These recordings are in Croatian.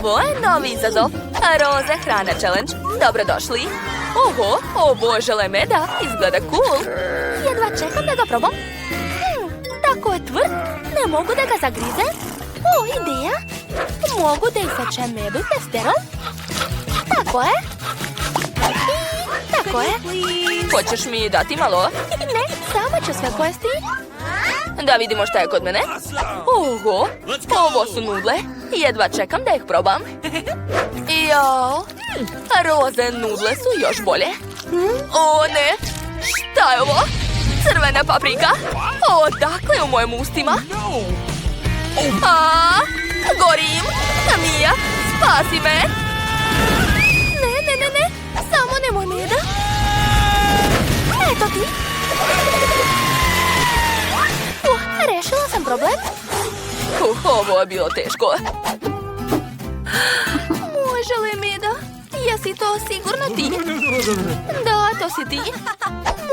Ovo je novi izazov. Roze hrana challenge. Dobrodošli. Oho, ovo žele meda. Izgleda cool. Jedva čekam da ga probam. Tako je tvrd. Ne mogu da ga zagrizem. O, ideja. Mogu da isečem medu testerom. Tako je. Tako je. Hoćeš mi dati malo? Ne, sama ću sve pojesti. Da vidimo šta je kod mene. Oho, ovo su nudle. Jedva čekam da ih probam. Jao, roze nudle su još bolje. O ne, šta je ovo? Crvena paprika? Odakle u mojim ustima? Gorim! Mija, spasi me! Ne, samo nemoj meda. Eto ti. Rešila sam problem. Ovo je bilo teško. Može li meda? Jesi to sigurno ti? Da, to si ti.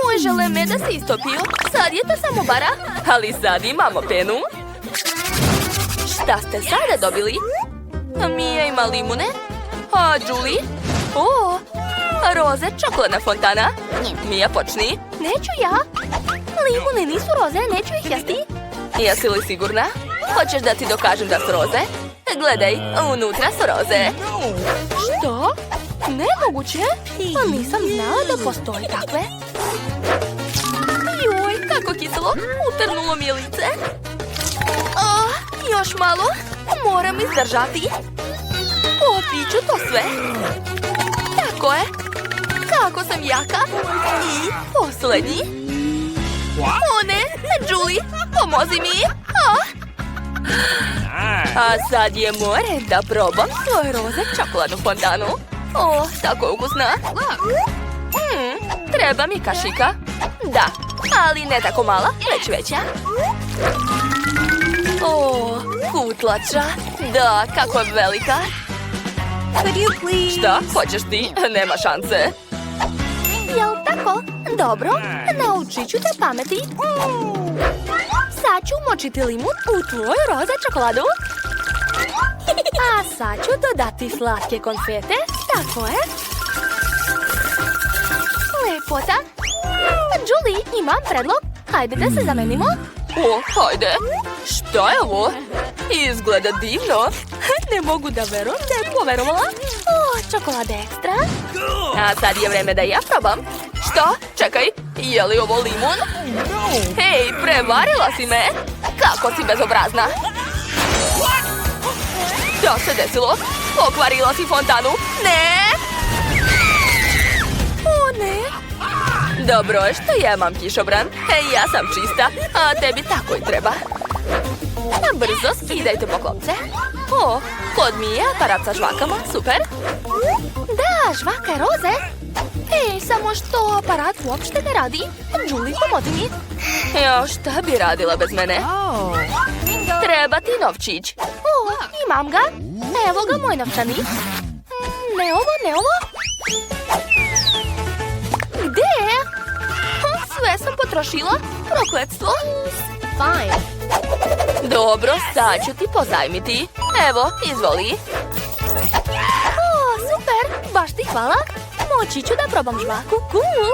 Može li meda se istopio? Sad je to samo bara. Ali sad imamo penu. Šta ste sada dobili? Mija ima limune. A Julie? O, roze čokoladna fontana. Mija, počni. Neću ja. Limune nisu roze, neću ih jesti. Jesi li sigurna? Hoćeš da ti dokažem da su roze? Gledaj, unutra su roze. Što? Nemoguće? Nisam znala da postoji takve. Joj, kako kiselo. Utrnulo mi je lice. Još malo. Moram izdržati. Popit ću to sve. Tako je. Kako sam jaka. I posljednji. O ne, Julie, pomozi mi. A sad je more da probam svoju roze čokoladnu fontanu. O, tako je ukusna. Treba mi kašika. Da, ali ne tako mala, već veća. O, kutlača. Da, kako je velika. Šta, hoćeš ti? Nema šanse. Jel tako? Dobro, naučit ću te pameti. Sad ću umočiti limun u tvoju roze čokoladu. A sad ću dodati slatke konfete. Tako je. Lepota. Julie, imam predlog. Hajde da se zamenimo. O, hajde. Šta je ovo? Izgleda divno. Ne mogu da verujem da je poverovala. O, čokolade ekstra. A sad je vreme da ja probam. Što? Čekaj, je li ovo limun? Hej, prevarila si me. Kako si bezobrazna. Šta se desilo? Pokvarila si fontanu. Ne! O ne! Dobro je što ja imam kišobran. Ja sam čista, a tebi tako i treba. Brzo skidajte poklopce. O, kod mi je aparat sa žvakama, super. Da, žvaka je roze. Ej, samo što aparat uopšte ne radi. Julie, pomozi mi. Jo, šta bi radila bez mene? Treba ti novčić. O, imam ga. Evo ga moj novčanik. Ne ovo, ne ovo. Gde? Sve sam potrošila. Prokletstvo. Fine. Dobro, sad ću ti pozajmiti. Evo, izvoli. O, super, baš ti hvala. Moći ću da probam žvaku. Cool.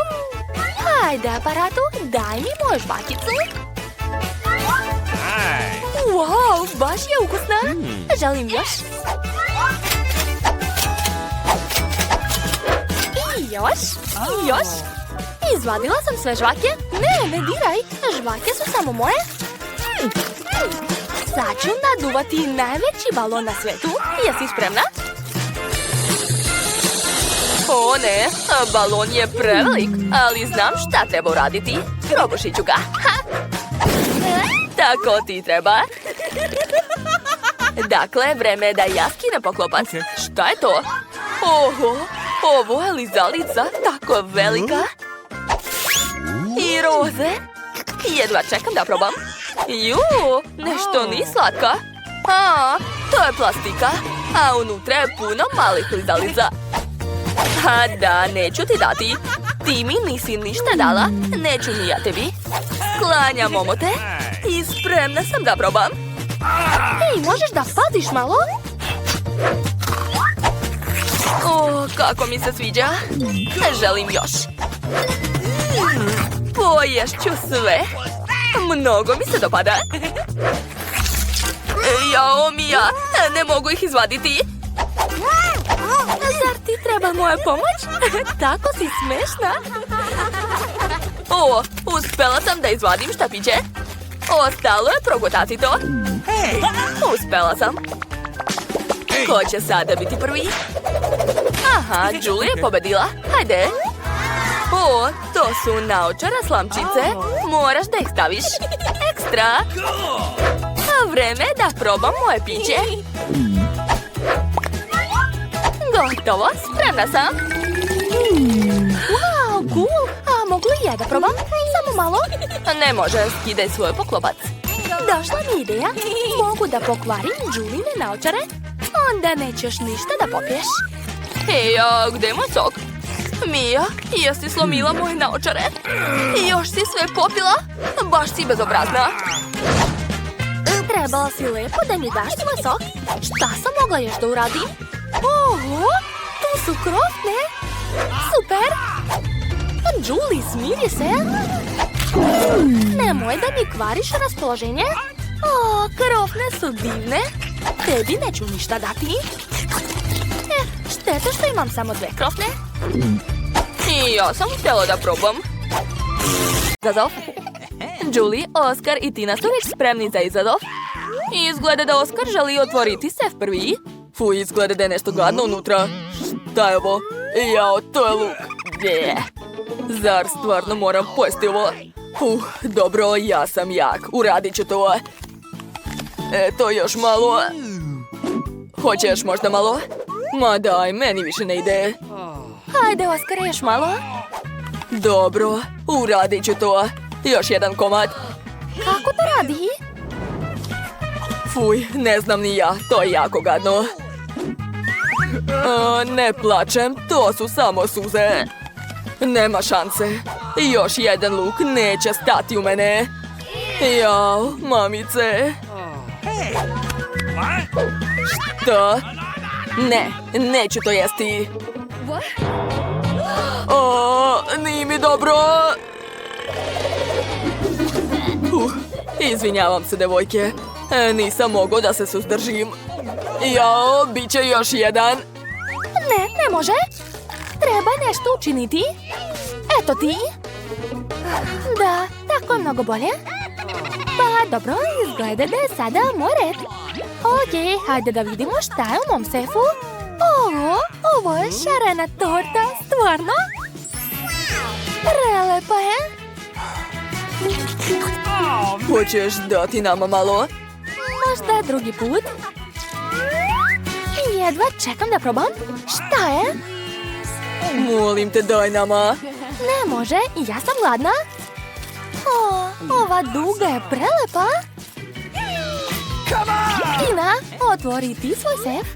Hajde, aparatu, daj mi moju žvakicu. Wow, baš je ukusna. Želim još. I još, i još. Izvadila sam sve žvake. Ne diraj, žvake su samo moje. Sad ću naduvati najveći balon na svetu. Jesi spremna? O ne, balon je prevelik, ali znam šta treba uraditi. Probušit ću ga. Tako ti treba. Dakle, vreme je da ja skinem poklopac. Šta je to? Oho, ovo je lizalica, tako velika. I roze. Jedva čekam da probam. Ju, nešto ni slatka. To je plastika, a unutra je puno malih lizalica. A da, neću ti dati. Ti mi nisi ništa dala, neću ni ja tebi. Sklanjam omote i spremna sam da probam. Ej, možeš da paziš malo? kako mi se sviđa. Želim još. Poješću sve. Mnogo mi se dopada. Jao, Mija, ne mogu ih izvaditi. Zar ti treba moja pomoć? Tako si smešna. O, uspela sam da izvadim štapiće. Ostalo je progutati to. Uspela sam. Ko će sada biti prvi? Aha, Julie je pobedila. Hajde. O, to su naočara slamčice. Moraš da ih staviš. Ekstra. Vreme da probam moje piće. Gotovo, spremna sam. Wow, cool. A mogu li ja da probam? Samo malo. Ne može, skidaj svoj poklopac. Došla mi ideja. Mogu da pokvarim Juline naočare. Onda nećeš ništa da popiješ. Hej, a gde je moj sok? Mija, jesi slomila moje naočare? Još si sve popila? Baš si bezobrazna. Trebala si lepo da mi daš svoj sok. Šta sam mogla još da uradim? Oho, tu su krofne. Super. Julie, smiri se. Nemoj da mi kvariš raspoloženje. O, krofne su divne. Tebi neću ništa dati. Šteta što imam samo 2 krofne. I ja sam htjela da probam. Izazov. Julie, Oskar i Tina su već spremni za izazov. Izgleda da Oskar želi otvoriti sef prvi. Fuj, izgleda da je nešto gadno unutra. Šta je ovo? Jao, to je luk. Blje. Zar stvarno moram pojesti ovo? Dobro, ja sam jak. Uradit ću to. Eto, još malo. Hoćeš možda malo? Ma daj, meni više ne ide. Hajde, Oskar, još malo. Dobro, uradit ću to. Još jedan komad. Kako to radi? Fuj, ne znam ni ja, to je jako gadno. Ne plačem, to su samo suze. Nema šanse. Još jedan luk neće stati u mene. Jao, mamice. Šta? Ne, neću to jesti. Nije mi dobro. Izvinjavam se, devojke. Nisam mogao da se suzdržim. Jao, bit će još jedan. Ne može. Treba nešto učiniti. Eto ti. Da, tako je mnogo bolje. Pa dobro, izgleda da je sada moj red. Okej, hajde da vidimo šta je u mom sefu. Ovo je šarena torta, stvarno? Prelepa je. Hoćeš dati nama malo? Možda drugi put. Jedva čekam da probam. Šta je? Molim te, daj nama. Ne može, ja sam gladna. Ova duga je prelepa. Tina, otvori ti svoj sef.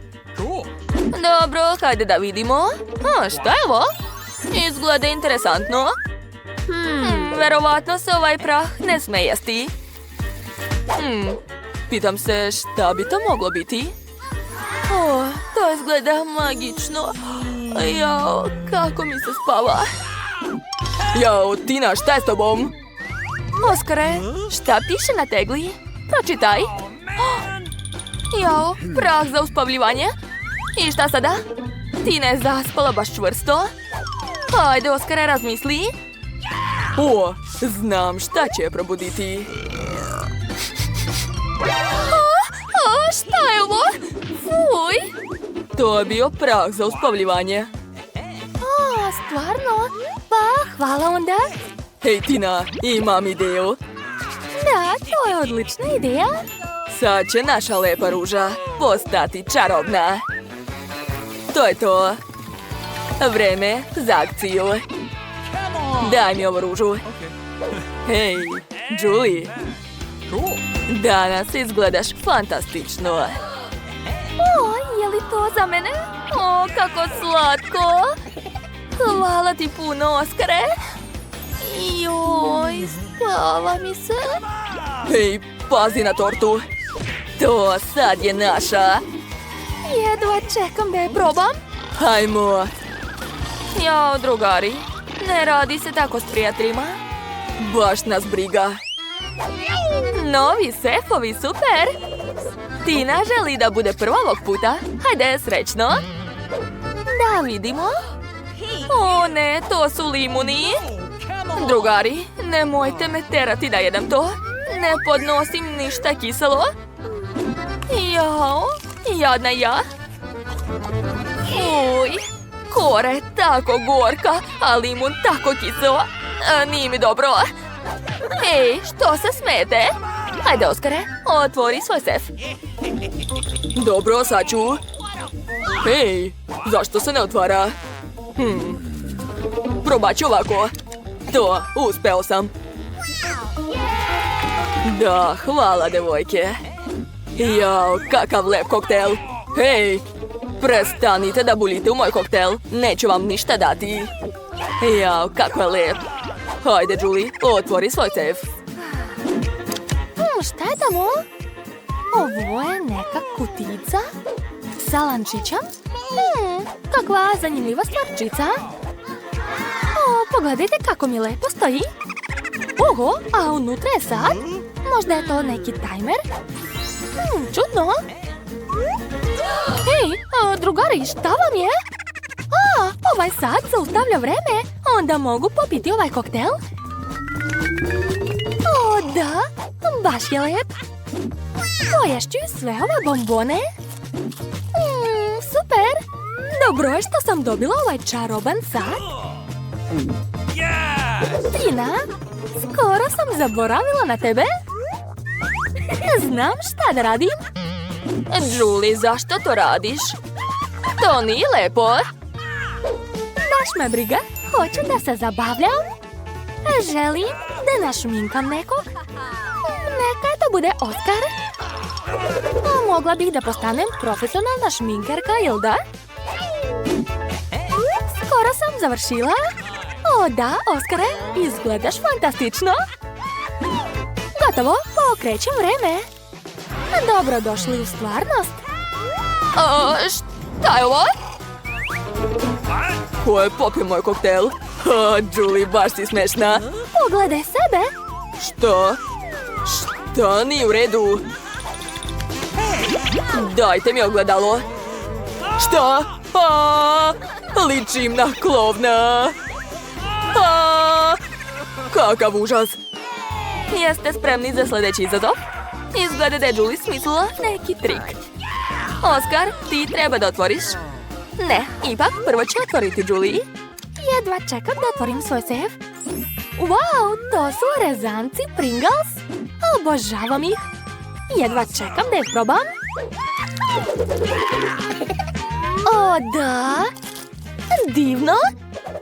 Dobro, hajde da vidimo. Šta je ovo? Izgleda interesantno. Verovatno se ovaj prah ne sme jesti. Pitam se šta bi to moglo biti. To izgleda magično. Jao, kako mi se spava. Jao, Tina, šta je s tobom? Oskare, šta piše na tegli? Pročitaj. Jao, prah za uspavljivanje. I šta sada? Tina je zaspala baš čvrsto. Hajde, Oskare, razmisli. Znam šta će je probuditi. Šta je ovo? Fuj! To je bio prah za uspavljivanje. Stvarno? Pa, hvala onda. Hej, Tina, imam ideju. Da, to je odlična ideja. Sad će naša lepa ruža postati čarobna. To je to. Vreme za akciju. Daj mi ovu ružu. Hej, Julie. Danas izgledaš fantastično. Je li to za mene? Kako slatko. Hvala ti puno, Oskare. Joj, spava mi se. Hej, pazi na tortu. To sad je naša. Jedva čekam da je probam. Hajmo, Jao, drugari, ne radi se tako s prijateljima. Baš nas briga. Novi sefovi, super! Tina želi da bude prva ovog puta. Hajde, srećno! Da vidimo. O ne, to su limuni. Drugari, nemojte me terati da jedem to. Ne podnosim ništa kiselo. Jao, jadna ja. Uj, kora je tako gorka, a limun tako kiseo. Nije mi dobro. Ej, što se smete? Hajde, Oskare, otvori svoj sef. Dobro, sad ću. Ej, zašto se ne otvara? Probat ću ovako. To, uspeo sam. Da, hvala, devojke. Jao, kakav lep koktel. Hej, prestanite da buljite u moj koktel. Neću vam ništa dati. Jao, kako je lep. Hajde, Julie, otvori svoj sef. Šta je tamo? Ovo je neka kutica sa lančićem. Kakva zanimljiva stvarčica. O, pogledajte kako mi lepo stoji. Oho, a unutra je sat? Možda je to neki tajmer? Čudno. Hej, drugari, šta vam je? Ovaj sat zaustavlja vreme. Onda mogu popiti ovaj koktel? O, da, baš je lep. Poješću sve ove bombone. Super. Dobro je što sam dobila ovaj čaroban sat. Tina, skoro sam zaboravila na tebe. Znam šta da radim. Julie, zašto to radiš? To nije lepo. Baš me briga, hoću da se zabavljam. Želim da našminkam nekog. Neka to bude Oskar. Mogla bih da postanem profesionalna šminkerka, jel da? Skoro sam završila. O da, Oskare, izgledaš fantastično. Gotovo, pokrećem vreme. Dobrodošli u stvarnost. Šta je ovo? Ko je popio moj koktel? Julie, baš si smešna. Pogledaj sebe. Što? Šta nije u redu? Dajte mi ogledalo. Šta? Ličim na klovna. Kakav užas. Jeste spremni za sljedeći izazov? Izgleda da je Julie smislila neki trik. Oskar, ti treba da otvoriš. Ne, ipak prvo ću otvoriti Julie. Jedva čekam da otvorim svoj sef. Wow, to su rezanci Pringles. Obožavam ih. Jedva čekam da ih probam. O, da. Divno.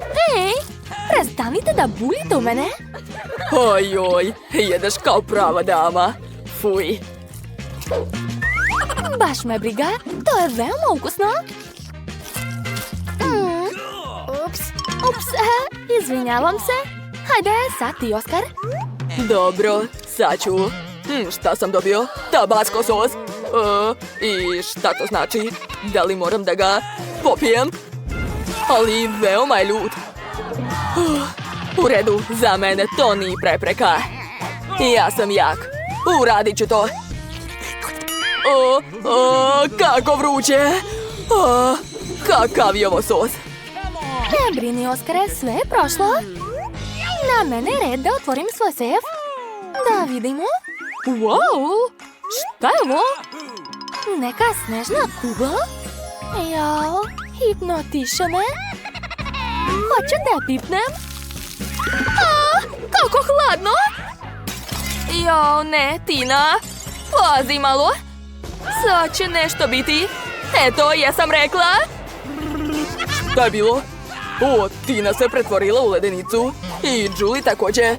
Hej, prestanite da buljite u mene. Ojoj, jedeš kao prava dama. Fuj. Baš me briga, to je veoma ukusno. Ups, izvinjavam se. Hajde, sad ti, Oskar. Dobro, sad ću. Šta sam dobio? Tabasco sos. I šta to znači? Da li moram da ga popijem? Ali veoma je ljut. U redu, za mene to nije prepreka. Ja sam jak. Uradit ću to. Kako vruće. Kakav je ovo sos. Ne brini, Oskare, sve je prošlo. Na mene je red da otvorim svoj sef. Da vidimo. Wow, šta je ovo? Neka snežna kugla? Jao, hipnotiše me. Hoću da pipnem. Kako hladno. Jao, ne, Tina. Pazi malo. Sad će nešto biti. Eto, jesam rekla. Šta je bilo? O, Tina se pretvorila u ledenicu. I Julie također.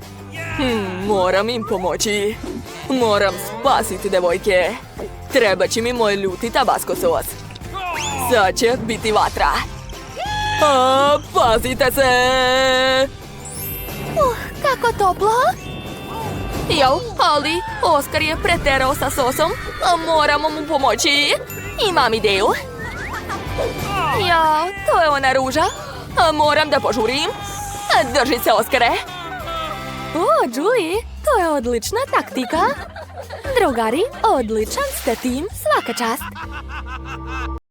Moram im pomoći. Moram spasiti devojke. Treba će mi moj ljuti tabasco sos. Sad će biti vatra. Pazite se. Kako toplo. Jao, ali Oskar je preterao sa sosom. Moramo mu pomoći. Imam ideju. Jao, to je ona ruža. Moram da požurim. Drži se, Oskare. O, Julie, to je odlična taktika. Drugari, odličan ste tim, svaka čast.